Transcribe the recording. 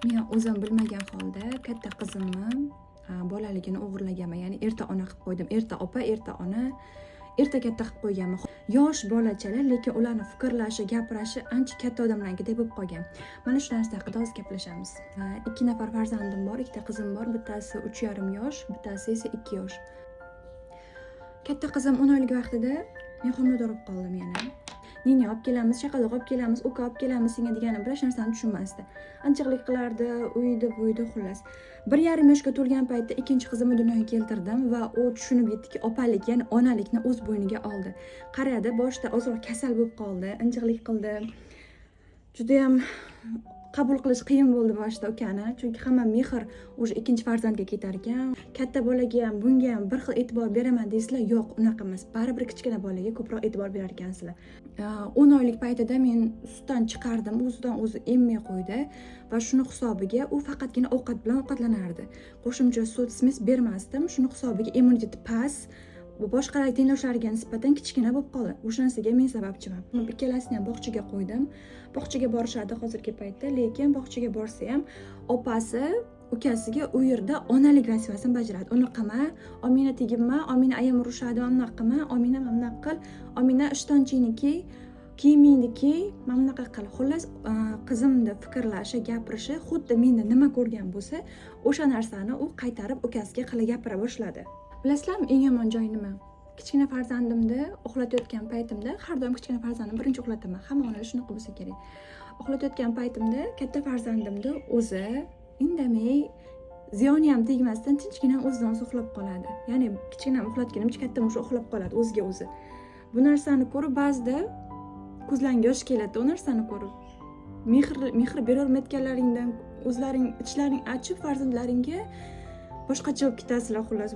Men o'zim bilmagan holda katta qizimni bolaligini o'g'irlaganman. Ya'ni erta ona qilib qo'ydim. Erta opa, erta ona, erta katta qilib qo'yganman. Yosh bolachalar, lekin ularning fikrlashi, gapirishi ancha katta odamlarnikidek bo'lib qolgan. Mana shu narsa haqida hozir gaplashamiz. 2 nafar farzandim bor, 2 ta qizim bor. Bittasi 3,5 yosh, bittasi esa 2 yosh. Katta qizim 10 oylik vaqtida men homilador bo'lib qoldim yana. Nini olib kelamiz, chaqaloq olib kelamiz, uka olib kelamiz senga degani bilan hech narsani tushunmasdi. Anchaqlik qilardi, uyda xullas. 1,5 yoshga to'lgan paytda ikkinchi qizimni dunyoga keltirdim va u tushunib yetdiki, opalik, ya'ni onalikni o'z bo'yniga oldi. Qaradi, boshida ozroq kasal bo'lib qoldi, injiqlik qildi. Juda ham qabul qilish qiyin bo'ldi boshida ukani, chunki hamma mehr o'sha ikkinchi farzandga ketar ekan. Katta bolaga ham, bunga ham bir xil e'tibor beraman deysizlar, yo'q, unaqa emas. Baribir kichkina bolaga ko'proq e'tibor berar ekansizlar. 10 oylik paytida men sutdan chiqardim, o'zidan o'zi emmay qo'ydi va shuni hisobiga u faqatgina ovqat bilan ovqatlanardi. Qo'shimcha sut bermasdim. Shuni hisobiga immuniteti past, boshqa tengdoshlariga nisbatan kichkina bo'lib qoldi. O'sha narsaga men sababchiman. Ikkalasini ham bog'chaga qo'ydim. Bog'chaga borishadi hozirgi paytda, lekin bog'chaga borsa ham opasi ukasiga u yerda onalik vazifasini bajaradi. Uni qilma, Omina tegibma, Omina ayam urushadi, mana qilma, Omina mana qil, Omina ishtonchiniki, kiyimingniki, mana qil. Xullas, qizimning fikrlashi, gapirishi xuddi menda nima ko'rgan bo'lsa, o'sha narsani u qaytarib ukasiga qila gapira boshladi. Bilasizlarmi, eng yomon joyi nima? Kichkina farzandimni uxlatayotgan paytimda, har doim kichkina farzandimni birinchi uxlataman. Hamma onalar shunaqa bo'lsa kerak. Uxlatayotgan paytimda katta farzandimni o'zi indamay, ziyoni ham tegmasdan tinchgina o'zidan o'zi uxlab qoladi. Ya'ni kichkinam uxlatganimcha kattam o'sha uxlab qoladi o'ziga o'zi. Bu narsani ko'rib ba'zida ko'zlaringga yosh keladi. U narsani ko'rib mehr berolmayotganlaringdan o'zlaring ichlaring achib farzandlaringga boshqacha bo'lib ketasizlar xullas.